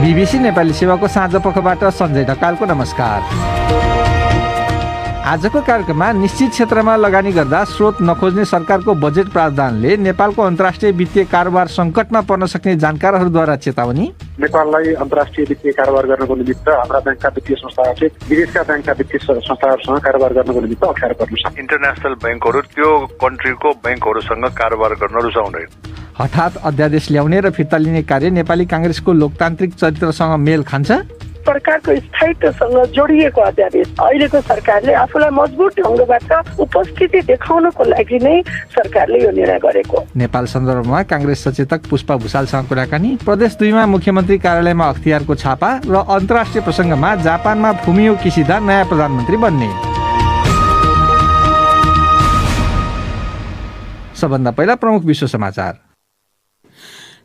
BBC Nepali सेवाको साँझ पखबाट सञ्जय ढकालको नमस्कार। आजको कार्यक्रममा निश्चित क्षेत्रमा लगानी गर्दा स्रोत नखोज्ने सरकारको बजेट प्रावधानले नेपालको अन्तर्राष्ट्रिय वित्तीय कारोबार सङ्कटमा पर्न सक्ने जानकारहरूद्वारा चेतावनी। नेपाललाई अन्तर्राष्ट्रिय वित्तीय कारोबार गर्नको निमित्त हाम्रा ब्याङ्कका वित्तीय संस्थाहरूले विदेशका ब्याङ्कका वित्तीय संस्थाहरूसँग कारोबार गर्नको निमित्त अप्ठ्यारो पर्न सक्छ। इन्टरनेसनल ब्याङ्कहरू त्यो कन्ट्रीको ब्याङ्कहरूसँग कारोबार गर्न रुचाउँदैन। हठात अध्यादेश ल्याउने र फिर्ता लिने कार्य नेपाली काङ्ग्रेसको लोकतान्त्रिक चरित्रसँग मेल खान्छ। सरकारको स्थायित्वसँग जोडिएको अध्यादेश अहिलेको सरकारले आफूलाई मजबुत ढङ्गबाट उपस्थिति देखाउनको लागि नै सरकारले यो निर्णय गरेको। नेपाल सन्दर्भमा काङ्ग्रेस सचेतक पुष्पा भुषालसँग कुराकानी। प्रदेश 2 मा मुख्यमन्त्री कार्यालयमा अख्तियारको छापा र अन्तर्राष्ट्रिय प्रसङ्गमा जापानमा फुमियो किसिदा नयाँ प्रधानमन्त्री बन्ने। सबभन्दा पहिला प्रमुख विश्व समाचार।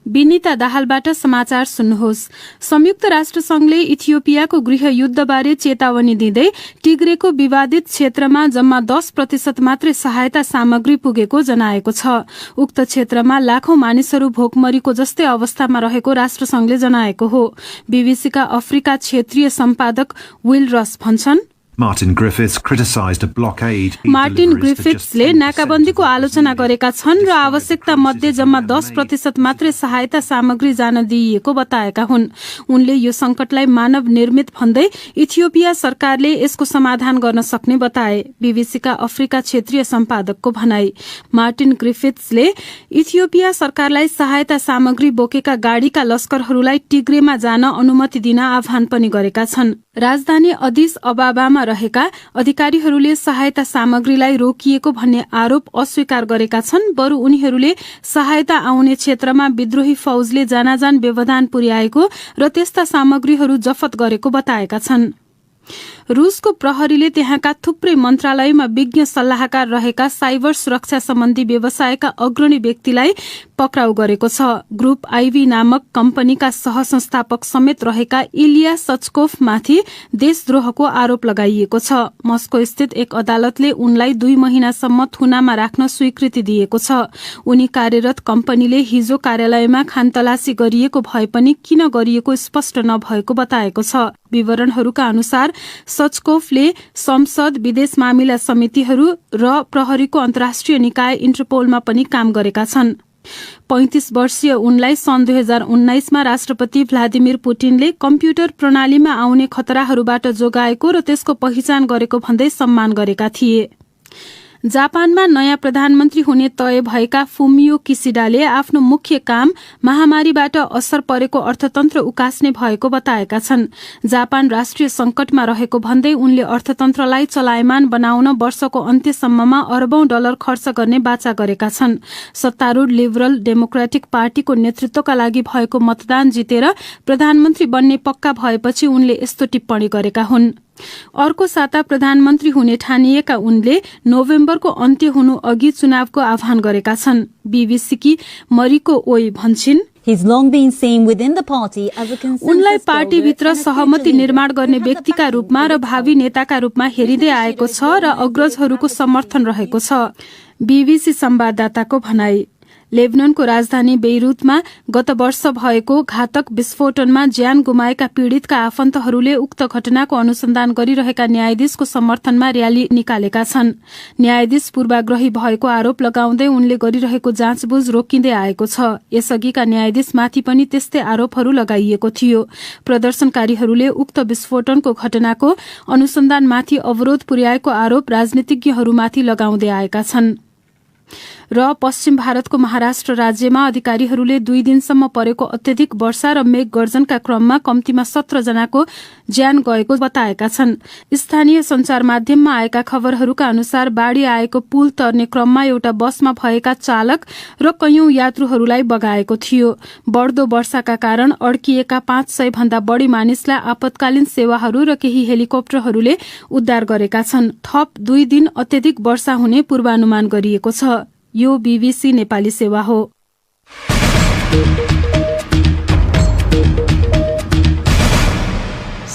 विनिता दाहालबाट समाचार सुन्नुहोस्। संयुक्त राष्ट्र संघले इथियोपियाको गृहयुद्धबारे चेतावनी दिँदै टिग्रेको विवादित क्षेत्रमा जम्मा 10% मात्रै सहायता सामग्री पुगेको जनाएको छ। उक्त क्षेत्रमा लाखौं मानिसहरू भोकमरीको जस्तै अवस्थामा रहेको राष्ट्रसंघले जनाएको हो। बीबीसीका अफ्रिका क्षेत्रीय सम्पादक विल रस भन्छन्, मार्टिन ग्रिफिथ्सले नाकाबन्दीको आलोचना गरेका छन् र आवश्यकता मध्ये जम्मा 10% मात्रै सहायता सामग्री जान दिइएको बताएका हुन्। उनले यो संकटलाई मानव निर्मित भन्दै इथियोपिया सरकारले यसको समाधान गर्न सक्ने बताए। बीबीसीका अफ्रिका क्षेत्रीय सम्पादकको भनाई। मार्टिन ग्रिफिथ्सले इथियोपिया सरकारलाई सहायता सामग्री बोकेका गाड़ीका लस्करहरूलाई टिग्रेमा जान अनुमति दिन आह्वान पनि गरेका छन्। राजधानी अदिस अबाबामा रहेका अधिकारीहरूले सहायता सामग्रीलाई रोकिएको भन्ने आरोप अस्वीकार गरेका छन्। बरु उनीहरूले सहायता आउने क्षेत्रमा विद्रोही फौजले जानाजान व्यवधान पुर्याएको र त्यस्ता सामग्रीहरू जफत गरेको बताएका छन्। रूसको प्रहरीले त्यहाँका थुप्रै मन्त्रालयमा विज्ञ सल्लाहकार रहेका साइबर सुरक्षा सम्बन्धी व्यवसायका अग्रणी व्यक्तिलाई पक्राउ गरेको छ। ग्रुप आईवी नामक कम्पनीका सहसंस्थापक समेत रहेका इलिया सचकोफमाथि देशद्रोहको आरोप लगाइएको छ। मस्को स्थित एक अदालतले उनलाई 2 महिनासम्म थुनामा राख्न स्वीकृति दिएको छ। उनी कार्यरत कम्पनीले हिजो कार्यालयमा खानतलासी गरिएको भए पनि किन गरिएको स्पष्ट नभएको बताएको छ। विवरणहरूका अनुसार सचकोफले संसद, विदेश मामिला समितिहरू र प्रहरीको अन्तर्राष्ट्रिय निकाय इन्टरपोलमा पनि काम गरेका छन्। 35 वर्षीय उनलाई सन् 2019 मा राष्ट्रपति भ्लादिमिर पुटिनले कम्प्युटर प्रणालीमा आउने खतराहरूबाट जोगाएको र त्यसको पहिचान गरेको भन्दै सम्मान गरेका थिए। जापानमा नयाँ प्रधानमन्त्री हुने तय भएका फुमियो किसिडाले आफ्नो मुख्य काम महामारीबाट असर परेको अर्थतन्त्र उकास्ने भएको बताएका छन्। जापान राष्ट्रिय संकटमा रहेको भन्दै उनले अर्थतन्त्रलाई चलायमान बनाउन वर्षको अन्त्यसम्ममा अरबौं डलर खर्च गर्ने बाचा गरेका छन्। सत्तारूढ लिबरल डेमोक्रेटिक पार्टीको नेतृत्वका लागि भएको मतदान जितेर प्रधानमन्त्री बन्ने पक्का भएपछि उनले यस्तो टिप्पणी गरेका हुन्। अर्को साता प्रधानमन्त्री हुने ठानिएका उनले नोभेम्बरको अन्त्य हुनु अघि चुनावको आह्वान गरेका छन्। बीबीसीकी मरिको ओई भन्छिन्, उनलाई पार्टीभित्र सहमति निर्माण गर्ने व्यक्तिका रूपमा र भावी नेताका रूपमा हेरिँदै आएको छ र अग्रजहरूको समर्थन रहेको छ। बीबीसी संवाददाताको भनाई। लेबननको राजधानी बेइरुतमा गत वर्ष भएको घातक विस्फोटनमा ज्यान गुमाएका पीड़ितका आफन्तहरूले उक्त घटनाको अनुसन्धान गरिरहेका न्यायाधीशको समर्थनमा र्याली निकालेका छन्। न्यायाधीश पूर्वाग्रही भएको आरोप लगाउँदै उनले गरिरहेको जाँचबुझ रोकिँदै आएको छ। यसअघिका न्यायाधीशमाथि पनि त्यस्तै आरोपहरू लगाइएको थियो। प्रदर्शनकारीहरूले उक्त विस्फोटनको घटनाको अनुसन्धानमाथि अवरोध पुर्याएको आरोप राजनीतिज्ञहरूमाथि लगाउँदै आएका छन्। र पश्चिम भारतको महाराष्ट्र राज्यमा अधिकारीहरूले 2 दिनसम्म परेको अत्यधिक वर्षा र मेघ गर्जनका क्रममा कम्तीमा 17 जनाको ज्यान गएको बताएका छन्। स्थानीय संचार माध्यममा आएका खबरहरूका अनुसार बाढ़ी आएको पुल तर्ने क्रममा एउटा बसमा भएका चालक र कैयौं यात्रुहरूलाई बगाएको थियो। बढ्दो वर्षाका कारण अड्किएका 500 भन्दा बढ़ी मानिसलाई आपतकालीन सेवाहरू र केही हेलिकप्टरहरूले उद्धार गरेका छन्। थप 2 दिन अत्यधिक वर्षा हुने पूर्वानुमान गरिएको छ। यो बीबीसी नेपाली सेवा हो।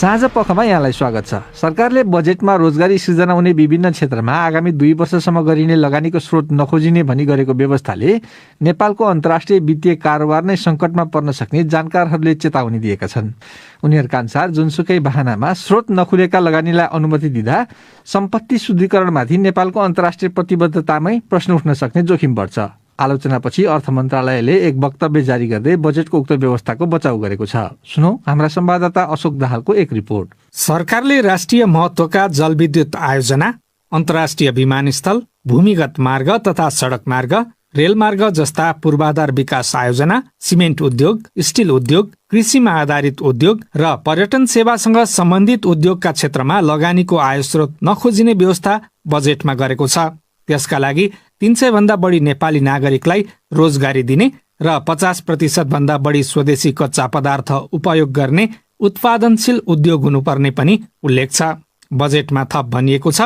साँझ पखमा यहाँलाई स्वागत छ। सरकारले बजेटमा रोजगारी सृजना हुने विभिन्न क्षेत्रमा आगामी 2 वर्षसम्म गरिने लगानीको स्रोत नखोजिने भनी गरेको व्यवस्थाले नेपालको अन्तर्राष्ट्रिय वित्तीय कारोबार नै सङ्कटमा पर्न सक्ने जानकारहरूले चेतावनी दिएका छन्। उनीहरूका अनुसार जुनसुकै बहानामा स्रोत नखुलेका लगानीलाई अनुमति दिँदा सम्पत्ति शुद्धिकरणमाथि नेपालको अन्तर्राष्ट्रिय प्रतिबद्धतामै प्रश्न उठ्न सक्ने जोखिम बढ्छ। आलोचनापछि अर्थ मन्त्रालयले एक वक्तव्य जारी गर्दै बजेटको उक्त व्यवस्थाको बचाउ गरेको छ। सुनौ हाम्रा संवाददाता अशोक दाहालको एक रिपोर्ट। सरकारले राष्ट्रिय महत्त्वका जलविद्युत आयोजना, अन्तर्राष्ट्रिय विमानस्थल, भूमिगत मार्ग तथा सडक मार्ग, रेलमार्ग जस्ता पूर्वाधार विकास आयोजना, सिमेन्ट उद्योग, स्टिल उद्योग, कृषिमा आधारित उद्योग र पर्यटन सेवासँग सम्बन्धित उद्योगका क्षेत्रमा लगानीको आयस्रोत नखोजिने व्यवस्था बजेटमा गरेको छ। त्यसका लागि 300 भन्दा बढी नेपाली नागरिकलाई रोजगारी दिने र 50% भन्दा बढी स्वदेशी कच्चा पदार्थ उपयोग गर्ने उत्पादनशील उद्योग हुनुपर्ने पनि उल्लेख छ। बजेटमा थप भनिएको छ,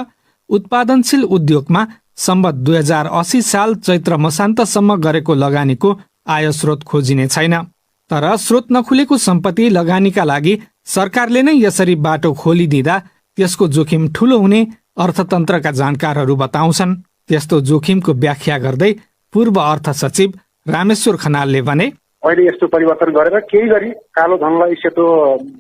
उत्पादनशील उद्योगमा सम्बत 2080 साल चैत्र मसान्तसम्म गरेको लगानीको आय स्रोत खोजिने छैन। तर स्रोत नखुलेको सम्पत्ति लगानीका लागि सरकारले नै यसरी बाटो खोलिदिँदा त्यसको जोखिम ठूलो हुने अर्थतन्त्रका जानकारहरू बताउँछन्। त्यस्तो जोखिमको व्याख्या गर्दै पूर्व अर्थ सचिव रामेश्वर खनालले भने, अहिले यस्तो परिवर्तन गरेर केही गरी कालो धनलाई सेतो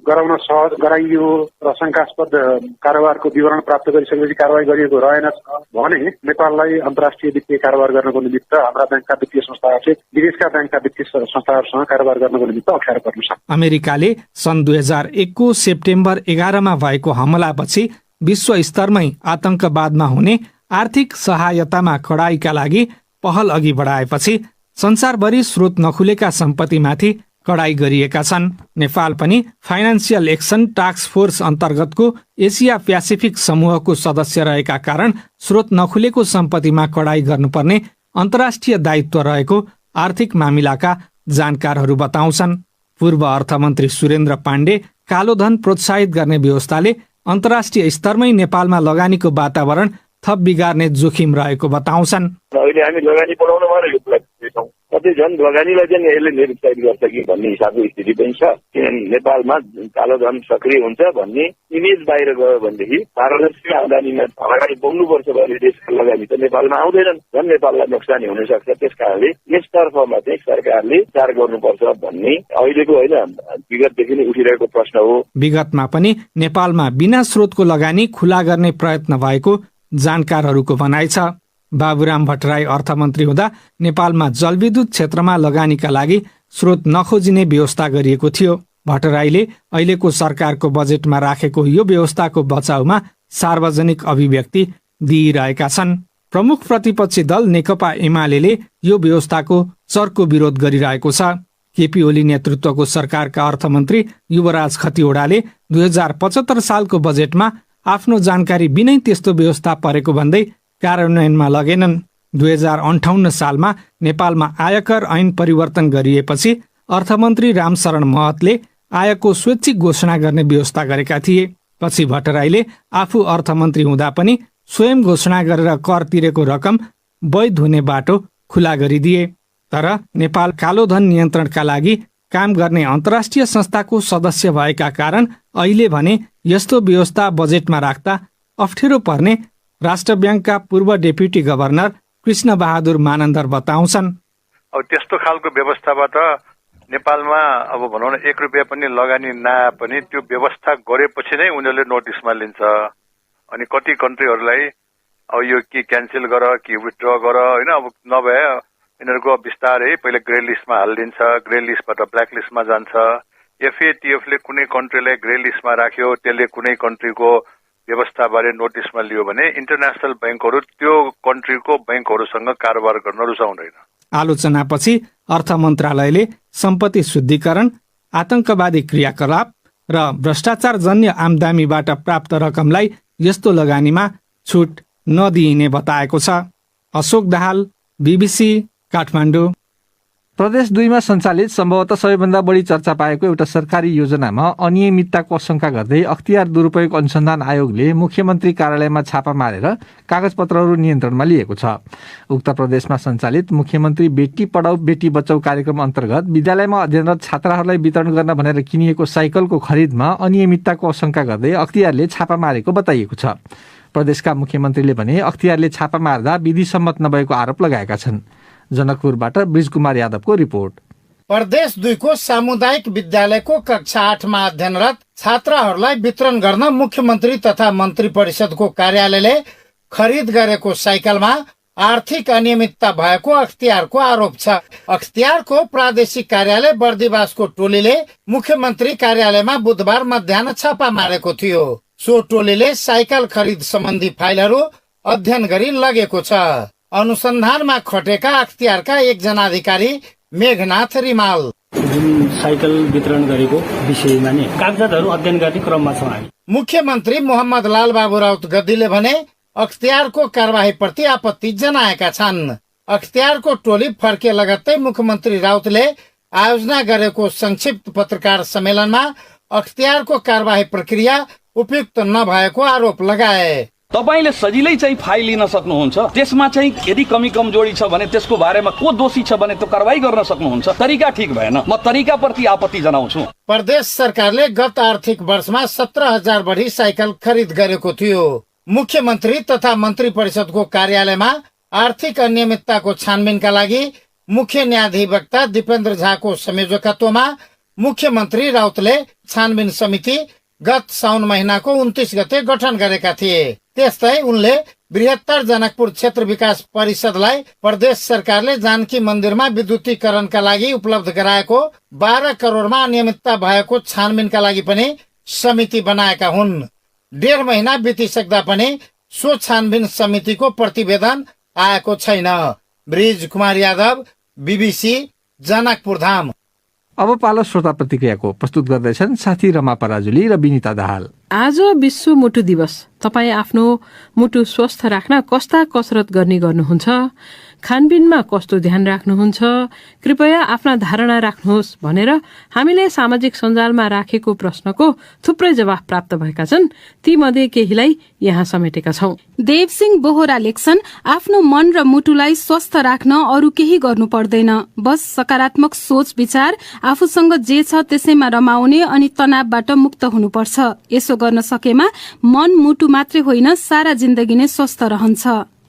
गराउन सहज गराइयो र शंकास्पद कारोबारको विवरण प्राप्त गरिसकेपछि कारवाही गरिएको रहेन भने नेपाललाई अन्तर्राष्ट्रिय वित्तीय कारोबार गर्नको निमित्त हाम्रा बैंकका वित्तीय संस्थाहरूले विदेशका बैंकका वित्तीय संस्थाहरूसँग कारोबार गर्नको निमित्त अप्ठ्यारो पर्न सक्छ। अमेरिकाले सन् 2001 को सेप्टेम्बर 11 मा भएको हमलापछि विश्व स्तरमै आतंकवादमा हुने आर्थिक सहायतामा कडाईका लागि पहल अघि बढाएपछि संसारभरि स्रोत नखुलेका सम्पत्तिमाथि कडाई गरिएका छन्। नेपाल पनि फाइनान्सियल एक्सन टास्क फोर्स अन्तर्गतको एसिया प्यासिफिक समूहको सदस्य रहेका कारण स्रोत नखुलेको सम्पत्तिमा कडाई गर्नुपर्ने अन्तर्राष्ट्रिय दायित्व रहेको आर्थिक मामिलाका जानकारहरू बताउँछन्। पूर्व अर्थमन्त्री सुरेन्द्र पाण्डे कालो धन प्रोत्साहित गर्ने व्यवस्थाले अन्तर्राष्ट्रिय स्तरमै नेपालमा लगानीको वातावरण थप बिगार्ने जोखिम रहेको बताउँछन्। अहिले हामी लगानी बढाउनमा यो कुरा दिन्छौँ, कतै झन् लगानीलाई चाहिँ यसले निरुत्साहित गर्छ कि भन्ने हिसाबको स्थिति पनि छ। किनभने नेपालमा कालो धन सक्रिय हुन्छ भन्ने इमेज बाहिर गयो भनेदेखि पारदर्शी आम्दानीमा अगाडि बढ्नुपर्छ भने देशका लगानी त नेपालमा आउँदैनन्, झन् नेपाललाई नोक्सानी हुन सक्छ। त्यस कारणले यसतर्फमा चाहिँ सरकारले विचार गर्नुपर्छ भन्ने अहिलेको होइन विगतदेखि नै उठिरहेको प्रश्न हो। विगतमा पनि नेपालमा बिना स्रोतको लगानी खुला गर्ने प्रयत्न भएको जानकारहरूको भनाइ छ। बाबुराम भट्टराई अर्थमन्त्री हुँदा नेपालमा जलविद्युत क्षेत्रमा लगानीका लागि स्रोत नखोजिने व्यवस्था गरिएको थियो। भट्टराईले अहिलेको सरकारको बजेटमा राखेको यो व्यवस्थाको बचाउमा सार्वजनिक अभिव्यक्ति दिइरहेका छन्। प्रमुख प्रतिपक्षी दल नेकपा एमाले यो व्यवस्थाको चर्को विरोध गरिरहेको छ। केपी ओली नेतृत्वको सरकारका अर्थमन्त्री युवराज खतिवड़ाले 2075 सालको बजेटमा आफ्नो जानकारी बिनै त्यस्तो व्यवस्था परेको भन्दै कार्यान्वयनमा लगेनन्। 2058 सालमा नेपालमा आयकर ऐन परिवर्तन गरिएपछि अर्थमन्त्री रामशरण महतले आयको स्वैच्छिक घोषणा गर्ने व्यवस्था गरेका थिए। पछि भट्टराईले आफू अर्थमन्त्री हुँदा पनि स्वयं घोषणा गरेर कर तिरेको रकम वैध हुने बाटो खुला गरिदिए। तर नेपाल कालो धन नियन्त्रणका लागि काम गर्ने अन्तर्राष्ट्रिय संस्थाको सदस्य भएका कारण अहिले भने यस्तो व्यवस्था बजेटमा राख्दा अप्ठ्यारो पर्ने राष्ट्र ब्याङ्कका पूर्व डेप्युटी गभर्नर कृष्ण बहादुर मानन्दर बताउँछन्। अब त्यस्तो खालको व्यवस्थाबाट नेपालमा अब भनौँ न 1 रुपियाँ पनि लगानी नआए पनि त्यो व्यवस्था गरेपछि नै उनीहरूले नोटिसमा लिन्छ। अनि कति कन्ट्रीहरूलाई अब यो कि क्यान्सल गर कि विथड्र गर होइन, अब नभए यिनीहरूको बिस्तारै पहिले ग्रे लिस्टमा हालिदिन्छ, ग्रे लिस्टबाट ब्ल्याक लिस्टमा जान्छ। एफएटिएफले कुनै कन्ट्रीलाई ग्रे लिस्टमा राख्यो, त्यसले कुनै कन्ट्रीको व्यवस्थाबारे नोटिसमा लियो भने इन्टरनेसनल बैंकहरू त्यो कन्ट्रीको बैंकहरूसँग कारोबार गर्न रुचाउँदैन। आलोचनापछि अर्थ मन्त्रालयले सम्पत्ति शुद्धिकरण, आतंकवादी क्रियाकलाप र भ्रष्टाचार जन्य आमदामीबाट प्राप्त रकमलाई यस्तो लगानीमा छुट नदिइने बताएको छ। अशोक दाहाल, बीबीसी, काठमाडौँ। प्रदेश 2 मा सञ्चालित सम्भवतः सबैभन्दा बढी चर्चा पाएको एउटा सरकारी योजनामा अनियमितताको आशंका गर्दै अख्तियार दुरुपयोग अनुसन्धान आयोगले मुख्यमन्त्री कार्यालयमा छापा मारेर कागजपत्रहरू नियन्त्रणमा लिएको छ। उक्त प्रदेशमा सञ्चालित मुख्यमन्त्री बेटी पढाऊ बेटी बचाऊ कार्यक्रम अन्तर्गत विद्यालयमा अध्ययनरत छात्राहरूलाई वितरण गर्न भनेर किनिएको साइकलको खरिदमा अनियमितताको आशंका गर्दै अख्तियारले छापा मारेको बताइएको छ। प्रदेशका मुख्यमन्त्रीले भने अख्तियारले छापा मार्दा विधिसम्मत नभएको आरोप लगाएका छन्। जनकपुरबाट ब्रिजकुमार यादवको रिपोर्ट। प्रदेश 2 को सामुदायिक विद्यालयको कक्षा 8 मा अध्ययनरत छात्राहरूलाई वितरण गर्न मुख्यमन्त्री तथा मन्त्री परिषदको कार्यालयले खरिद गरेको साइकलमा आर्थिक अनियमितता भएको अख्तियारको आरोप छ। अख्तियारको प्रादेशिक कार्यालय बर्दिवासको टोलीले मुख्यमन्त्री कार्यालयमा बुधबार मध्याह्न छापा मारेको थियो। सो टोलीले साइकल खरिद सम्बन्धी फाइलहरू अध्ययन गरी लगेको छ। अनुसन्धानमा खटेका अख्तियारका एकजना अधिकारी मेघनाथ रिमाल, जुन साइकल वितरण गरेको विषयमा नै कागजातहरू अध्ययन गर्ने क्रममा छौँ हामी। मुख्यमन्त्री मोहम्मद लाल बाबु राउत गद्दीले भने अख्तियारको कारबाहीप्रति आपत्ति जनाएका छन्। अख्तियारको टोली फर्के लगत्तै मुख्यमन्त्री राउतले आयोजना गरेको संक्षिप्त पत्रकार सम्मेलनमा अख्तियारको कारबाही प्रक्रिया उपयुक्त नभएको आरोप लगाए। तपाईले सजिलै चाहिँ फाइल लिन सक्नुहुन्छ, त्यसमा चाहिँ यदि कमी कमजोरी छ भने त्यसको बारेमा को दोषी छ भने त्यो कारबाही गर्न सक्नुहुन्छ। तरिका ठीक भएन, म तरिकाप्रति आपत्ति जनाउँछु। प्रदेश सरकारले गत आर्थिक वर्षमा 17,000 बढी साइकल खरिद गरेको थियो। मुख्यमन्त्री तथा मन्त्री परिषदको कार्यालयमा आर्थिक अनियमितताको छानबिनका लागि मुख्य न्यायाधिवक्ता दिपेन्द्र झाको संयोजकत्वमा मुख्यमन्त्री राउतले छानबिन समिति गत साउन महिनाको 29 गते गठन गरेका थिए। त्यस्तै उनले बृहत्तर जनकपुर क्षेत्र विकास परिषदलाई प्रदेश सरकारले जानकी मन्दिरमा विद्युतीकरणका लागि उपलब्ध गराएको 12 करोडमा अनियमितता भएको छानबिनका लागि पनि समिति बनाएका हुन्। 1.5 महिना बितिसक्दा पनि सो छानबिन समितिको प्रतिवेदन आएको छैन। Bridge Kumar Yadav, BBC, Janakpur Dham. अब पालो श्रोता प्रतिक्रियाको प्रस्तुत गर्दैछन् साथी रमा पराजुली र विनिता दाहाल। आज विश्व मुटु दिवस। तपाईँ आफ्नो मुटु स्वस्थ राख्न कस्ता कसरत गर्नुहुन्छ? खानपिनमा कस्तो ध्यान राख्नुहुन्छ? कृपया आफ्ना धारणा राख्नुहोस् भनेर हामीले सामाजिक सञ्जालमा राखेको प्रश्नको थुप्रै जवाफ प्राप्त भएका छन्। ती मध्ये केहीलाई यहाँ समेटेका छौं। देवसिंह बोहरा लेख्छन्, आफ्नो मन र मुटुलाई स्वस्थ राख्न अरू केही गर्नु पर्दैन, बस सकारात्मक सोच विचार, आफूसँग जे छ त्यसैमा रमाउने अनि तनावबाट मुक्त हुनुपर्छ। यसो गर्न सकेमा मन मुटु मात्रै होइन सारा जिन्दगी नै स्वस्थ रहन्छ।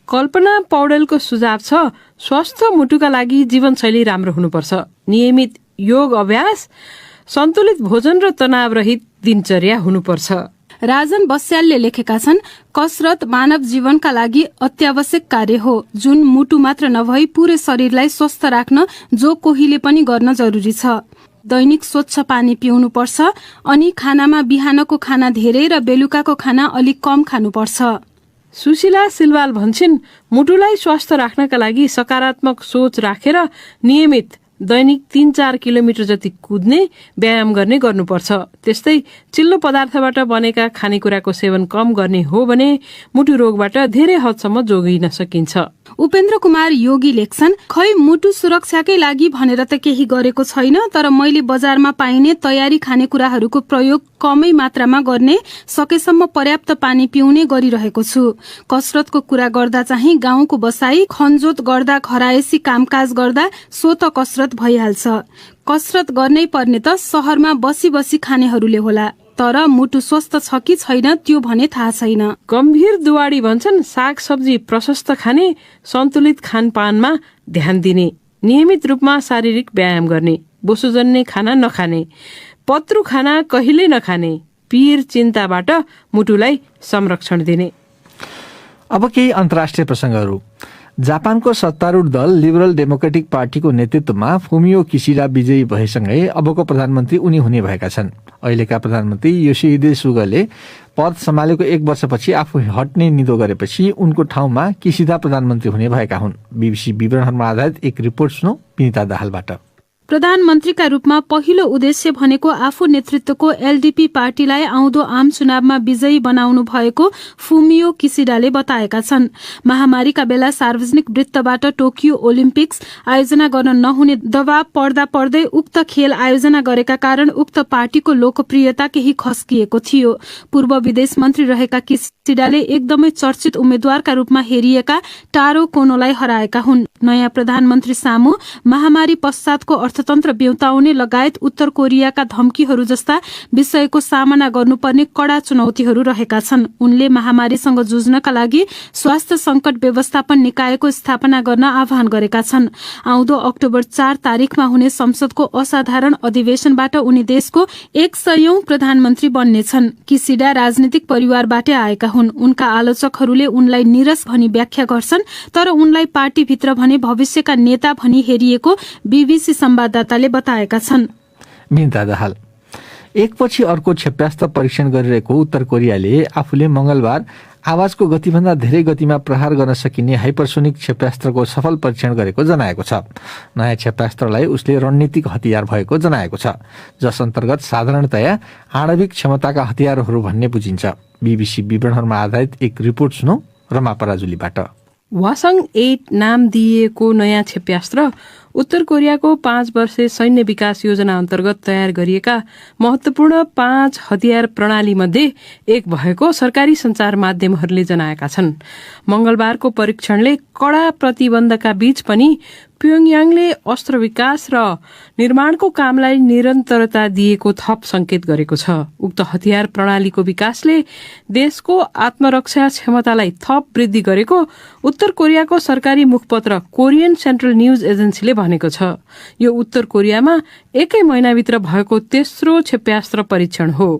कल्पना पौडेलको सुझाव छ, स्वस्थ मुटुका लागि जीवनशैली राम्रो हुनुपर्छ। नियमित योग अभ्यास, सन्तुलित भोजन र तनाव रहित दिनचर्या हुनुपर्छ। राजन बस्यालले लेखेका छन्, कसरत मानव जीवनका लागि अत्यावश्यक कार्य हो, जुन मुटु मात्र नभई पूरै शरीरलाई स्वस्थ राख्न जो कोहीले पनि गर्न जरुरी छ। दैनिक स्वच्छ पानी पिउनु पर्छ अनि खानामा बिहानको खाना धेरै र बेलुकाको खाना अलिक कम खानुपर्छ। सुशीला सिलवाल भन्छन्, मुटुलाई स्वस्थ राख्नका लागि सकारात्मक सोच राखेर नियमित दैनिक 3-4 किलोमिटर जति कुद्ने व्यायाम गर्ने गर्नुपर्छ। त्यस्तै चिल्लो पदार्थबाट बनेका खानेकुराको सेवन कम गर्ने हो भने मुटु रोगबाट धेरै हदसम्म जोगिन सकिन्छ। उपेन्द्र कुमार योगी लेख्छन्, खै मुटु सुरक्षाकै लागि भनेर त केही गरेको छैन, तर मैले बजारमा पाइने तयारी खानेकुराहरूको प्रयोग कमै मात्रामा गर्ने, सकेसम्म पर्याप्त पानी पिउने गरिरहेको छु। कसरतको कुरा गर्दा चाहिँ गाउँको बसाई खनजोत गर्दा खराएसी कामकाज गर्दा सो त कसरत भइहाल्छ। कसरत गर्नै पर्ने त शहरमा बसी बसी खानेहरूले होला, तर मुटु स्वस्थ छ कि छैन त्यो भने थाहा छैन। गम्भीर दुवाडी भन्छन्, साग सब्जी प्रशस्त खाने, सन्तुलित खानपानमा ध्यान दिने, नियमित रूपमा शारीरिक व्यायाम गर्ने, बोसोजन्य खाना नखाने, पत्रु खाना कहिले नखाने, पीर चिन्ताबाट मुटुलाई संरक्षण दिने। अब केही अन्तर्राष्ट्रिय प्रसंगहरू। जापानको सत्तारूढ दल लिबरल डेमोक्रेटिक पार्टीको नेतृत्वमा फुमियो किसिडा विजयी भएसँगै अबको प्रधानमन्त्री उनी हुने भएका छन्। अहिलेका प्रधानमन्त्री योशिहिदे सुगाले पद सम्हालेको 1 वर्षपछि आफू हट्ने निधो गरेपछि उनको ठाउँमा किसिडा प्रधानमन्त्री हुने भएका हुन्। बीबीसी विवरणहरूमा आधारित एक रिपोर्ट सुनौ विनिता दाहालबाट। प्रधानमन्त्रीका रूपमा पहिलो उद्देश्य भनेको आफू नेतृत्वको एलडीपी पार्टीलाई आउँदो आम चुनावमा विजयी बनाउनु भएको फुमियो किसिडाले बताएका छन्। महामारीका बेला सार्वजनिक वृत्तबाट टोकियो ओलिम्पिक्स आयोजना गर्न नहुने दबाव पर्दा पर्दै उक्त खेल आयोजना गरेका कारण उक्त पार्टीको लोकप्रियता केही खस्किएको थियो। पूर्व विदेश मन्त्री रहेका किसिडाले एकदमै चर्चित उम्मेद्वारका रूपमा हेरिएका टारो कोनोलाई हराएका हुन्। नयाँ प्रधानमन्त्री सामु महामारी पश्चातको अर्थतन्त्र बेउताउने लगायत उत्तर कोरियाका धम्कीहरू जस्ता विषयको सामना गर्नुपर्ने कड़ा चुनौतीहरू रहेका छन्। उनले महामारीसँग जुझ्नका लागि स्वास्थ्य संकट व्यवस्थापन निकायको स्थापना गर्न आह्वान गरेका छन्। आउँदो अक्टोबर 4 तारिखमा हुने संसदको असाधारण अधिवेशनबाट उनी देशको 100औं प्रधानमन्त्री बन्नेछन्। किसिडा राजनीतिक परिवारबाटै आएका हुन्। उनका आलोचकहरूले उनलाई नीरस भनी व्याख्या गर्छन्, तर उनलाई पार्टीभित्र भने भविष्यका नेता भनी हेरिएको बीबीसी संवाददाताले बताएका छन्। मिन्ता दाहाल एकपछि अर्को क्षेप्यास्त्र परीक्षण गरिरहेको उत्तर कोरियाले आफूले मंगलबार आवाजको गतिभन्दा धेरै गतिमा प्रहार गर्न सकिने हाइपरसोनिक क्षेप्यास्त्रको सफल परीक्षण गरेको जनाएको छ। नयाँ क्षेप्यास्त्रलाई उसले रणनीतिक हतियार भएको जनाएको छ, जस अन्तर्गत साधारणतया आणविक क्षमताका हतियारहरू भन्ने बुझिन्छ। बीबीसी विवरणहरूमा आधारित एक रिपोर्ट सुनौ रमा पराजुलीबाट। वासङ 8 नाम दिइएको नयाँ क्षेप्यास्त्र उत्तर कोरियाको 5 वर्षे सैन्य विकास योजना अन्तर्गत तयार गरिएका महत्वपूर्ण 5 हतियार प्रणाली मध्ये एक भएको सरकारी सञ्चार माध्यमहरूले जनाएका छन्। मंगलबारको परीक्षणले कड़ा प्रतिबन्धका बीच पनि प्योङयाङले अस्त्र विकास र निर्माणको कामलाई निरन्तरता दिएको थप संकेत गरेको छ। उक्त हतियार प्रणालीको विकासले देशको आत्मरक्षा क्षमतालाई थप वृद्धि गरेको उत्तर कोरियाको सरकारी मुखपत्र कोरियन सेन्ट्रल न्यूज एजेन्सीले भनेको छ। यो उत्तर कोरियामा एकै महिनाभित्र भएको तेस्रो क्षेप्यास्त्र परीक्षण हो।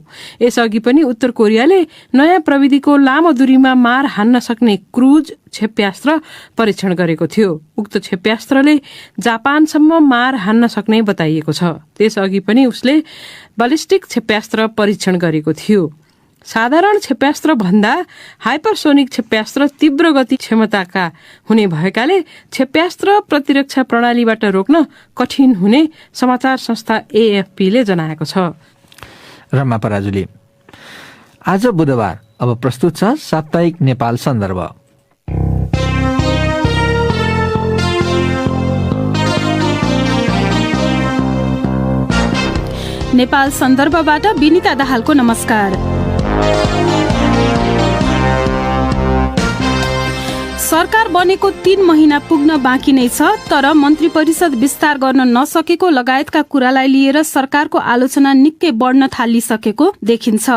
यसअघि पनि उत्तर कोरियाले नयाँ प्रविधिको लामो दूरीमा मार हान्न सक्ने क्रुज क्षेप्यास्त्र परीक्षण गरेको थियो। उक्त क्षेप्यास्त्रले जापानसम्म मार हान्न सक्ने बताइएको छ। त्यसअघि पनि उसले बैलिस्टिक क्षेप्यास्त्र परीक्षण गरेको थियो। साधारण क्षेप्यास्त्र भन्दा हाइपरसोनिक क्षेप्यास्त्र तीव्र गति क्षमताका हुने भएकाले क्षेप्यास्त्र प्रतिरक्षा प्रणालीबाट रोक्न कठिन हुने समाचार संस्था एएफपीले जनाएको छ। रमा पराजुली आज बुधबार अब प्रस्तुत छ साप्ताहिक नेपाल सन्दर्भ। नेपाल सन्दर्भबाट विनिता दाहालको नमस्कार। सरकार बनेको 3 महिना पुग्न बाँकी नै छ, तर मन्त्री परिषद विस्तार गर्न नसकेको लगायतका कुरालाई लिएर सरकारको आलोचना निकै बढ्न थालिसकेको देखिन्छ।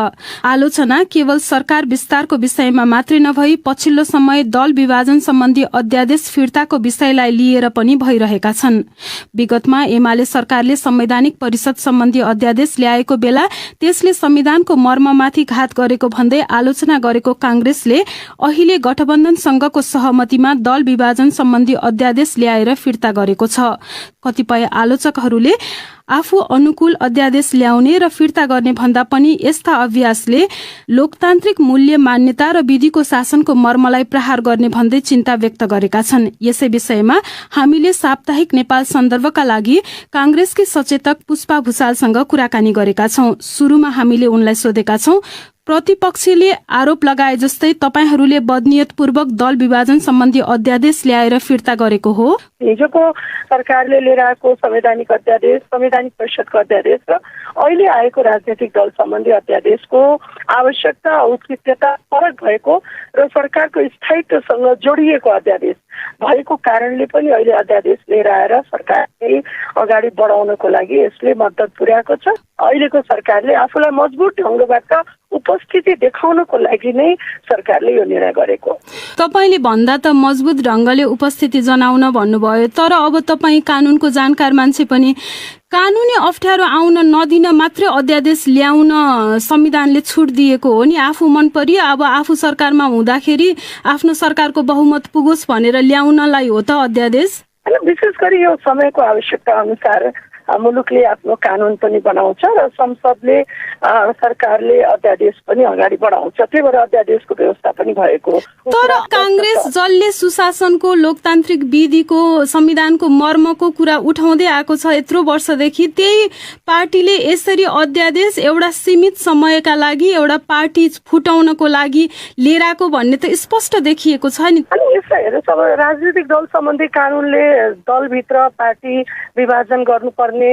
आलोचना केवल सरकार विस्तारको विषयमा मात्रै नभई पछिल्लो समय दल विभाजन सम्बन्धी अध्यादेश फिर्ताको विषयलाई लिएर पनि भइरहेका छन्। विगतमा एमाले सरकारले संवैधानिक परिषद सम्बन्धी अध्यादेश ल्याएको बेला त्यसले संविधानको मर्ममाथि घात गरेको भन्दै आलोचना गरेको कांग्रेसले अहिले गठबन्धनसँगको सहमतिमा दल विभाजन सम्बन्धी अध्यादेश ल्याएर फिर्ता गरेको छ। कतिपय आलोचकहरूले आफू अनुकूल अध्यादेश ल्याउने र फिर्ता गर्ने भन्दा पनि यस्ता अभ्यासले लोकतान्त्रिक मूल्य मान्यता र विधिको शासनको मर्मलाई प्रहार गर्ने भन्दै चिन्ता व्यक्त गरेका छन्। यसै विषयमा हामीले साप्ताहिक नेपाल सन्दर्भका लागि कांग्रेसकी सचेतक पुष्पा भुसालसँग कुराकानी गरेका छौं। सुरुमा हामीले उनलाई सोधेका छौं, प्रतिपक्षले आरोप लगाए जस्तै तपाईहरूले बदनियतपूर्वक दल विभाजन सम्बन्धी अध्यादेश ल्याएर फिर्ता गरेको हो? हिजोको सरकारले लिएर आएको संवैधानिक अध्यादेश, संवैधानिक परिषदको अध्यादेश र अहिले आएको राजनैतिक दल सम्बन्धी अध्यादेशको आवश्यकता औचित्यता फरक भएको र सरकारको स्थायित्वसँग जोडिएको अध्यादेश भएको कारणले पनि अहिले अध्यादेश लिएर आएर सरकारले अगाडि बढाउनको लागि यसले मद्दत पुर्याएको छ। अहिलेको सरकारले आफूलाई मजबुत ढंगबाट उपस्थिति देखाउनको लागि नै सरकारले यो निर्णय गरेको। तपाईले भन्दा त मजबुत ढंगले उपस्थिति जनाउन भन्नुभयो, तर अब तपाई कानूनको जानकार मान्छे पनि कानूनी अप्ठ्यारो आउन नदिन मात्रै अध्यादेश ल्याउन संविधानले छुट दिएको हो नि। आफू मन परि अब आफू सरकारमा हुँदाखेरि आफ्नो सरकारको बहुमत पुगोस् भनेर ल्याउनलाई हो त अध्यादेश? विशेष गरी यो समयको आवश्यकता अनुसार मुलुकले आफ्नो कानुन पनि बनाउँछ र संसदले सरकारले अध्यादेश पनि अगाडि बढाउँछ। त्यही भएर अध्यादेशको व्यवस्था पनि भएको। तर कांग्रेस जसले सुशासनको लोकतान्त्रिक विधिको संविधानको मर्मको कुरा उठाउँदै आएको छ यत्रो वर्षदेखि, त्यही पार्टीले यसरी अध्यादेश एउटा सीमित समयका लागि एउटा पार्टी फुटाउनको लागि लिएर आएको भन्ने त स्पष्ट देखिएको छ नि। अनि यसलाई हेर्नुहोस्, अब राजनीतिक दल सम्बन्धी कानूनले दलभित्र पार्टी विभाजन गर्नुपर्ने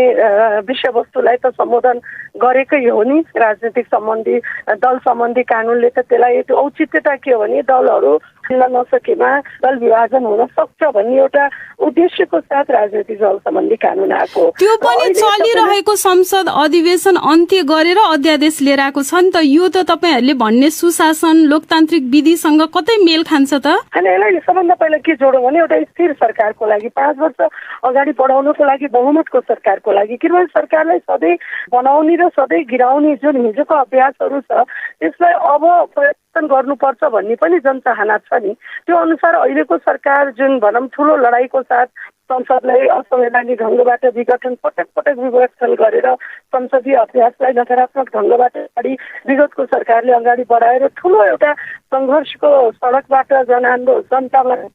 विषयवस्तुलाई त सम्बोधन गरेकै हो नि। राजनीतिक सम्बन्धी दल सम्बन्धी कानूनले त त्यसलाई औचित्यता के हो भने दलहरू मिल्न नसकेमा दल विभाजन हुन सक्छ भन्ने एउटा उद्देश्यको साथ राजनीतिक दल सम्बन्धी कानून आएको। त्यो पनि चलिरहेको संसद अधिवेशन अन्त्य गरेर अध्यादेश लिएर आएको छ नि त। यो त तपाईहरुले भन्ने सुशासन लोकतान्त्रिक विधिसँग कतै मेल खान्छ त? हैन, यसलाई सबभन्दा पहिला के जोडौँ भने एउटा स्थिर सरकारको लागि 5 वर्ष अगाडि बढाउनको लागि बहुमतको सरकारको लागि, किनभने सरकारलाई सधैँ बनाउने र सधैँ गिराउने जुन हिजोको अभ्यासहरू छ त्यसलाई अब परिवर्तन गर्नुपर्छ भन्ने पनि जनचाहना छ नि। त्यो अनुसार अहिलेको सरकार जुन भनौँ ठुलो लडाईको साथ संसदलाई असंवैधानिक ढंगबाट विघटन पटक विघटन गरेर संसदीय अभ्यासलाई नकारात्मक ढंगबाट अगाडि विगतको सरकारले अगाडि बढाएर ठुलो एउटा संघर्षको सडकबाट जनतालाई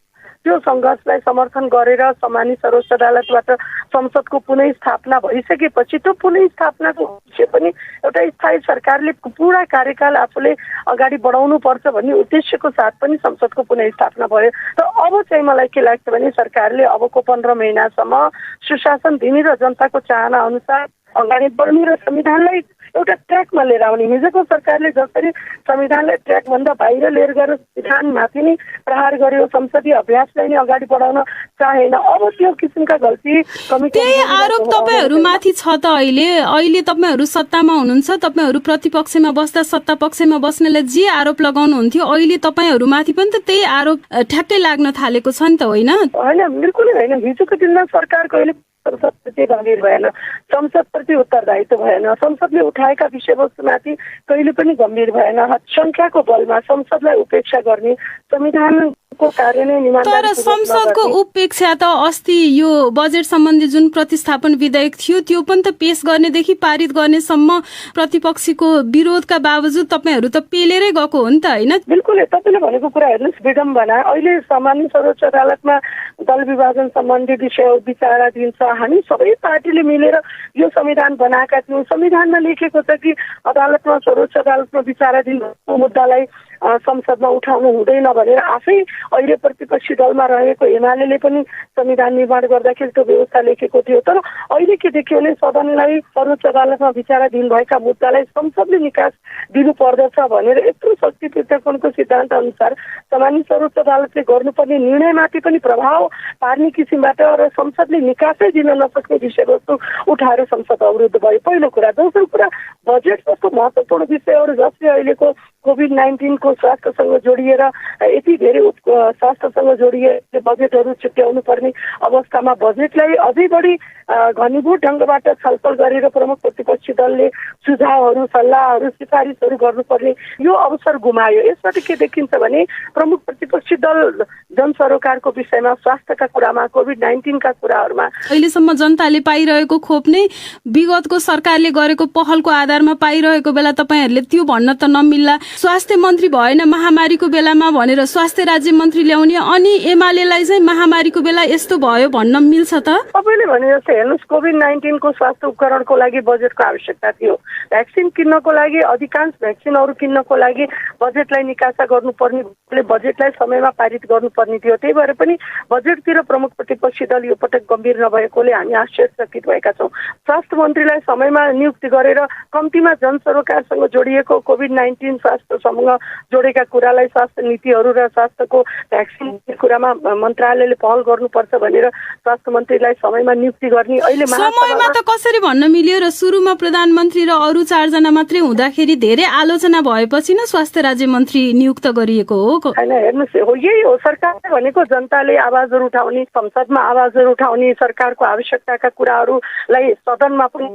त्यो संघर्षलाई समर्थन गरेर सम्मानित सर्वोच्च अदालतबाट संसदको पुनः स्थापना भइसकेपछि त्यो पुनः स्थापनाको उद्देश्य पनि एउटा स्थायी सरकारले पूरा कार्यकाल आफूले अगाडि बढाउनु पर्छ भन्ने उद्देश्यको साथ पनि संसदको पुनः स्थापना भयो। त अब चाहिँ मलाई के लाग्छ भने सरकारले अबको 15 महिनासम्म सुशासन दिने र जनताको चाहना अनुसार अगाडि बढ्ने र संविधानलाई एउटा ट्र्याकमा लिएर आउने। हिजोको सरकारले जसरी संविधानलाई ट्र्याकभन्दा बाहिर लिएर गएर संविधानमाथि नै प्रहार गर्यो, संसदीय अभ्यासलाई नै अगाडि बढाउन चाहेन। अब त्यो किसिमका गल्ती त्यही आरोप तपाईहरुमाथि छ त। अहिले तपाईहरु सत्तामा हुनुहुन्छ, तपाईहरु प्रतिपक्षमा बस्दा सत्ता पक्षमा बस्नेलाई जे आरोप लगाउनुहुन्थ्यो अहिले तपाईहरुमाथि पनि त त्यही आरोप ठ्याक्कै लाग्न थालेको छ नि त, होइन? हैन, बिल्कुलै होइन। हिजोको दिनमा सरकार कहिले संसदप्रति गम्भीर भएन, संसदप्रति उत्तरदायित्व भएन, संसदले उठाएका विषयवस्तुमाथि कहिले पनि गम्भीर भएन। संख्याको बलमा संसदलाई उपेक्षा गर्ने, संविधानको कार्यान्वयन तर संसदको उपेक्षा त अस्ति यो बजेट सम्बन्धी जुन प्रतिस्थापन विधेयक थियो त्यो पनि त पेश गर्नेदेखि पारित गर्नेसम्म प्रतिपक्षीको विरोधका बावजुद तपाईहरु त पेलेरै गएको हो नि त, होइन? बिल्कुलै, तपाईले भनेको कुरा हेर्नुहोस्, विडम्बना। अहिले सामान्य सर्वोच्च अदालतमा दल विभाजन सम्बन्धी विषय विचाराधीन छ। हामी सबै पार्टीले मिलेर यो संविधान बनाएका थियौँ। संविधानमा लेखेको छ कि अदालतमा सर्वोच्च अदालतमा विचाराधीन मुद्दालाई संसदमा उठाउनु हुँदैन भनेर आफै अहिले प्रतिपक्षी दलमा रहेको एमाले पनि संविधान निर्माण गर्दाखेरि त्यो व्यवस्था लेखेको थियो। तर अहिले के देखियो भने सदनलाई सर्वोच्च अदालतमा विचाराधीन भएका मुद्दालाई संसदले निकास दिनु पर्दछ भनेर यत्रो शक्ति पृथकको सिद्धान्त अनुसार सामान्य सर्वोच्च अदालतले गर्नुपर्ने निर्णयमाथि पनि प्रभाव पार्ने किसिमबाट र संसदले निकासै दिन नसक्ने विषयवस्तु उठाएर संसद अवरुद्ध भयो, पहिलो कुरा। दोस्रो कुरा, बजेट जस्तो महत्त्वपूर्ण विषयहरू जसले अहिलेको कोभिड-19 को स्वास्थ्यसँग जोडिएर यति धेरै स्वास्थ्यसँग जोडिएर बजेटहरू छुट्याउनु पर्ने अवस्थामा बजेटलाई अझै बढी घनीभूत ढंगबाट छलफल गरेर प्रमुख प्रतिपक्षी दलले सुझावहरू, सल्लाहहरू, सिफारिसहरू गर्नुपर्ने यो अवसर गुमायो। यसबाट के देखिन्छ भने प्रमुख प्रतिपक्षी दल जनसरोकारको विषयमा, स्वास्थ्यका कुरामा, कोभिड-19 का कुराहरूमा अहिलेसम्म जनताले पाइरहेको खोप नै विगतको सरकारले गरेको पहलको आधारमा पाइरहेको बेला तपाईहरुले त्यो भन्न त नमिल्ला। स्वास्थ्य मन्त्री भएन महामारीको बेलामा भनेर स्वास्थ्य राज्य मन्त्री ल्याउने, अनि एमालेलाई चाहिँ महामारीको बेला यस्तो भयो भन्न मिल्छ त? सबैले भने जस्तो हेर्नुहोस्, कोभिड-19 को स्वास्थ्य उपकरणको लागि बजेटको आवश्यकता थियो। भ्याक्सिन किन्नको लागि, अधिकांश भ्याक्सिनहरू किन्नको लागि बजेटलाई निकासा गर्नुपर्ने, बजेटलाई समयमा पारित गर्नुपर्ने थियो। त्यही भएर पनि बजेटतिर प्रमुख प्रतिपक्षी दल यो पटक गम्भीर नभएकोले हामी आश्चर्यचकित भएका छौँ। स्वास्थ्य मन्त्रीलाई समयमा नियुक्ति गरेर कम्तीमा जनसरोकारसँग जोडिएको कोभिड-19 स्वास्थ्यसँग जोडेका कुरालाई, स्वास्थ्य नीतिहरू र स्वास्थ्यको भ्याक्सिन कुरामा मन्त्रालयले पहल गर्नुपर्छ भनेर स्वास्थ्य मन्त्रीलाई समयमा नियुक्ति गर्ने। अहिले समयमा त कसरी भन्न मिल्यो र? सुरुमा प्रधानमन्त्री र अरू 4 जना मात्रै हुँदाखेरि धेरै आलोचना भएपछि न स्वास्थ्य राज्य मन्त्री नियुक्त गरिएको हो। हैन, हेर्नुहोस्, यही हो सरकारले भनेको, जनताले आवाजहरू उठाउने, संसदमा आवाजहरू उठाउने, सरकारको आवश्यकताका कुराहरूलाई सदनमा पनि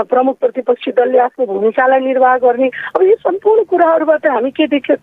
प्रमुख प्रतिपक्षी दलले आफ्नो भूमिकालाई निर्वाह गर्ने। अब यो सम्पूर्ण कुराहरूबाट हामी के देख्यो,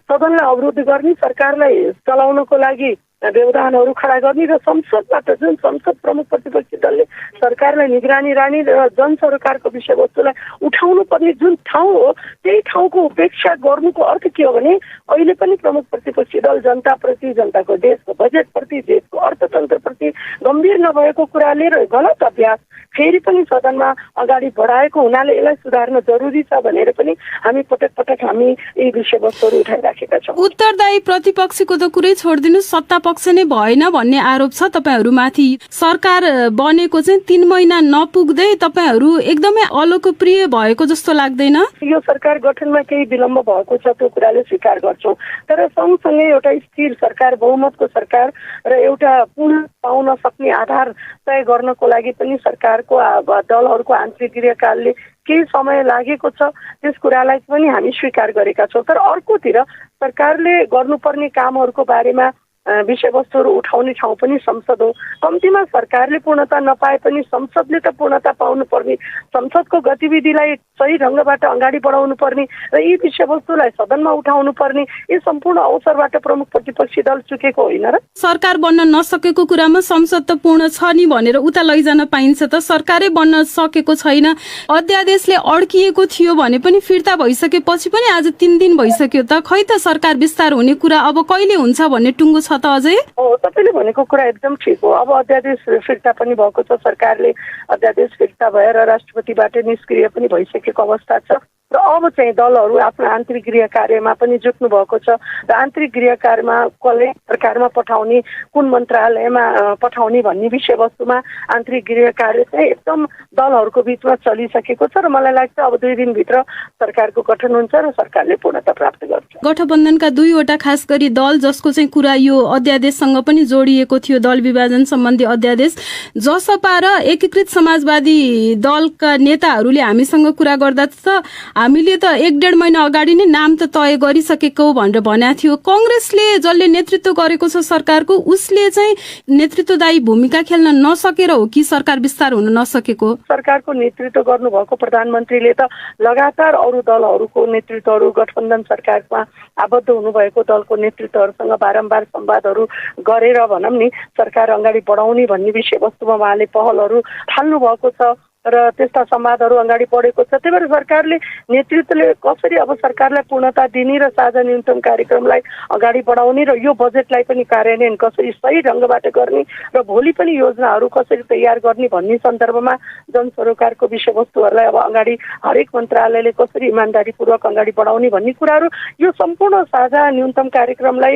सदनलाई अवरुद्ध गर्ने, सरकारलाई चलाउनको लागि व्यवधानहरू खडा गर्ने र संसदबाट जुन संसद प्रमुख प्रतिपक्षी दलले सरकारलाई निगरानी राख्ने र जनसरोकारको विषयवस्तुलाई उठाउनु पर्ने जुन ठाउँ हो त्यही ठाउँको उपेक्षा गर्नुको अर्थ के हो भने अहिले पनि प्रमुख प्रतिपक्षी दल जनताप्रति, जनताको देशको बजेटप्रति, देशको अर्थतन्त्रप्रति गम्भीर नभएको कुराले र गलत अभ्यास फेरि पनि सदनमा अगाडि बढाएको हुनाले यसलाई सुधार्न जरुरी छ भनेर पनि हामी पटक पटक हामी यी विषयवस्तुहरू उठाइराखेका छौँ। उत्तरदायी प्रतिपक्षीको त कुरै छोडिदिनु, सत्ता पक्ष नै भएन भन्ने आरोप छ तपाईँहरूमाथि। सरकार बनेको चाहिँ 3 महिना नपुग्दै तपाईँहरू एकदमै अलोकप्रिय भएको जस्तो लाग्दैन? यो सरकार गठनमा केही विलम्ब भएको छ, त्यो कुराले स्वीकार गर्छौँ, तर सँगसँगै एउटा स्थिर सरकार, बहुमतको सरकार र एउटा पुल पाउन सक्ने आधार तय गर्नको लागि पनि सरकारको दलहरूको आन्तरिक क्रियाकालले केही समय लागेको छ, त्यस कुरालाई पनि हामी स्वीकार गरेका छौँ। तर अर्कोतिर सरकारले गर्नुपर्ने कामहरूको बारेमा विषयवस्तुहरू उठाउने ठाउँ पनि संसद हो। कम्तीमा सरकारले पूर्णता नपाए पनि संसदले त पूर्णता पाउनु पर्ने, संसदको गतिविधिलाई सही ढङ्गबाट अगाडि बढाउनु पर्ने र यी विषयवस्तुलाई सदनमा उठाउनु पर्ने, यी सम्पूर्ण अवसरबाट प्रमुख प्रतिपक्षी दल चुकेको होइन र? सरकार बन्न नसकेको कुरामा संसद त पूर्ण छ नि भनेर उता लैजान पाइन्छ त, सरकारै बन्न सकेको छैन। अध्यादेशले अड्किएको थियो भने पनि फिर्ता भइसकेपछि पनि आज 3 दिन भइसक्यो त, खै त सरकार विस्तार हुने कुरा अब कहिले हुन्छ भन्ने टुङ्गो छ त अझै? तपाईँले भनेको कुरा एकदम ठिक हो। अब अध्यादेश फिर्ता पनि भएको छ, सरकारले अध्यादेश फिर्ता भएर राष्ट्रपतिबाट निष्क्रिय पनि भइसकेको अवस्था छ र अब चाहिँ दलहरू आफ्नो आन्तरिक गृह कार्यमा पनि जुट्नु भएको छ र आन्तरिक गृह कार्यमा कसले सरकारमा पठाउने, कुन मन्त्रालयमा पठाउने भन्ने विषयवस्तुमा आन्तरिक गृह कार्य चाहिँ एकदम दलहरूको बिचमा चलिसकेको छ र मलाई लाग्छ अब 2 दिनभित्र सरकारको गठन हुन्छ र सरकारले पूर्णता प्राप्त गर्छ। गठबन्धनका 2वटा खास गरी दल जसको चाहिँ कुरा यो अध्यादेशसँग पनि जोडिएको थियो, दल विभाजन सम्बन्धी अध्यादेश, जसपा र एकीकृत समाजवादी दलका नेताहरूले हामीसँग कुरा गर्दा त हामीले त 1.5 महिना अगाडि नै नाम त तय गरिसकेको भनेर भनेको थियो। कांग्रेसले जसले नेतृत्व गरेको छ सरकारको, उसले चाहिँ नेतृत्वदायी भूमिका खेल्न नसकेर हो कि सरकार विस्तार हुन नसकेको? सरकारको नेतृत्व गर्नुभएको प्रधानमन्त्रीले त लगातार अरू दलहरूको नेतृत्वहरू, गठबन्धन सरकारमा आबद्ध हुनुभएको दलको नेतृत्वहरूसँग बारम्बार संवादहरू गरेर भनौँ नि सरकार अगाडि बढाउने भन्ने विषयवस्तुमा उहाँले पहलहरू थाल्नु भएको छ र त्यस्ता संवादहरू अगाडि बढेको छ। त्यही भएर सरकारले नेतृत्वले कसरी अब सरकारलाई पूर्णता दिने र साझा न्यूनतम कार्यक्रमलाई अगाडि बढाउने र यो बजेटलाई पनि कार्यान्वयन कसरी सही ढङ्गबाट गर्ने र भोलि पनि योजनाहरू कसरी तयार गर्ने भन्ने सन्दर्भमा जनसरोकारको विषयवस्तुहरूलाई अब अगाडि हरेक मन्त्रालयले कसरी इमान्दारीपूर्वक अगाडि बढाउने भन्ने कुराहरू, यो सम्पूर्ण साझा न्यूनतम कार्यक्रमलाई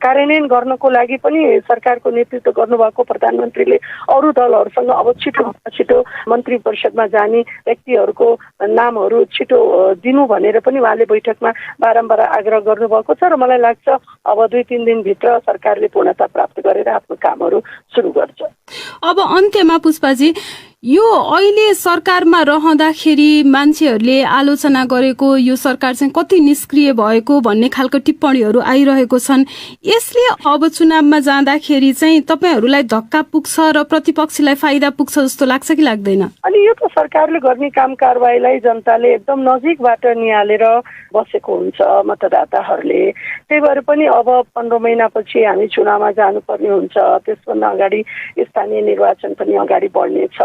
कार्यान्वयन गर्नको लागि पनि सरकारको नेतृत्व गर्नुभएको प्रधानमन्त्रीले अरू दलहरूसँग अब छिटो मन्त्री परिषदमा जाने व्यक्तिहरूको नामहरू छिटो दिनु भनेर पनि उहाँले बैठकमा बारम्बार आग्रह गर्नुभएको छ र मलाई लाग्छ अब 2-3 दिनभित्र सरकारले पूर्णता प्राप्त गरेर आफ्नो कामहरू सुरु गर्छ। अब अन्त्यमा पुष्पाजी, यो अहिले सरकारमा रहँदाखेरि मान्छेहरूले आलोचना गरेको यो सरकार चाहिँ कति निष्क्रिय भएको भन्ने खालको टिप्पणीहरू आइरहेको छन्। यसले अब चुनावमा जाँदाखेरि चाहिँ तपाईँहरूलाई धक्का पुग्छ र प्रतिपक्षलाई फाइदा पुग्छ जस्तो लाग्छ कि लाग्दैन? अनि यो त सरकारले गर्ने काम कारबाहीलाई जनताले एकदम नजिकबाट निहालेर बसेको हुन्छ मतदाताहरूले। त्यही भएर पनि अब 15 महिनापछि हामी चुनावमा जानुपर्ने हुन्छ, त्यसभन्दा अगाडि स्थानीय निर्वाचन पनि अगाडि बढ्नेछ।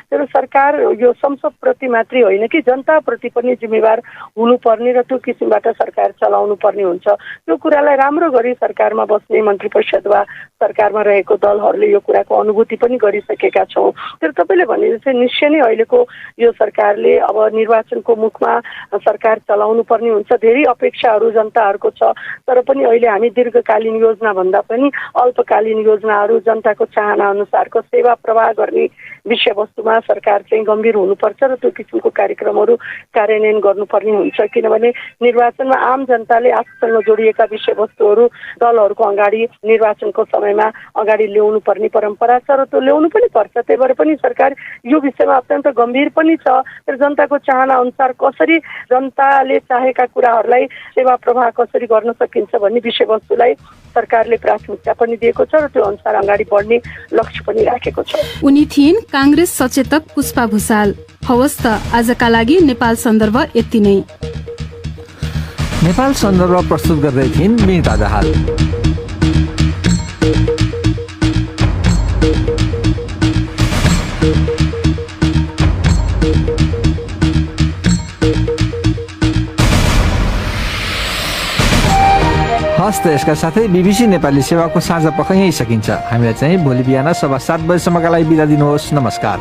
तर सरकार यो संसदप्रति मात्रै होइन कि जनताप्रति पनि जिम्मेवार हुनुपर्ने र त्यो किसिमबाट सरकार चलाउनु पर्ने हुन्छ। त्यो कुरालाई राम्रो गरी सरकारमा बस्ने मन्त्री परिषद वा सरकारमा रहेको दलहरूले यो कुराको अनुभूति पनि गरिसकेका छौँ। तर तपाईँले भने जस्तै निश्चय नै अहिलेको यो सरकारले अब निर्वाचनको मुखमा सरकार चलाउनु पर्ने हुन्छ। धेरै अपेक्षाहरू जनताहरूको छ, तर पनि अहिले हामी दीर्घकालीन योजना भन्दा पनि अल्पकालीन योजनाहरू, जनताको चाहना अनुसारको सेवा प्रवाह गर्ने विषयवस्तुमा सरकार चाहिँ गम्भीर हुनुपर्छ र त्यो किसिमको कार्यक्रमहरू कार्यान्वयन गर्नुपर्ने हुन्छ। किनभने निर्वाचनमा आम जनताले आफूसँग जोडिएका विषयवस्तुहरू दलहरूको अगाडि निर्वाचनको समयमा अगाडि ल्याउनु पर्ने परम्परा छ र त्यो ल्याउनु पनि पर्छ। त्यही भएर पनि सरकार यो विषयमा अत्यन्त गम्भीर पनि छ। तर जनताको चाहना अनुसार कसरी जनताले चाहेका कुराहरूलाई सेवा प्रवाह कसरी गर्न सकिन्छ भन्ने विषयवस्तुलाई सरकारले प्राथमिकता पनि दिएको छ र त्यो अनुसार अगाडि बढ्ने लक्ष्य पनि राखेको छ। उनी थिइन् कांग्रेस सचेतक पुष्पा भुसाल। हवस् त आजका लागि नेपाल सन्दर्भ यति नै। नेपाल सन्दर्भ प्रस्तुत गर्दै थिइन् मिता दाहाल। हस् त यसका साथै BBC नेपाली सेवाको साँझ पख यही सकिन्छ। हामीलाई चाहिँ भोलि बिहान 7:15 बजेसम्मका लागि बिदा दिनुहोस्। नमस्कार।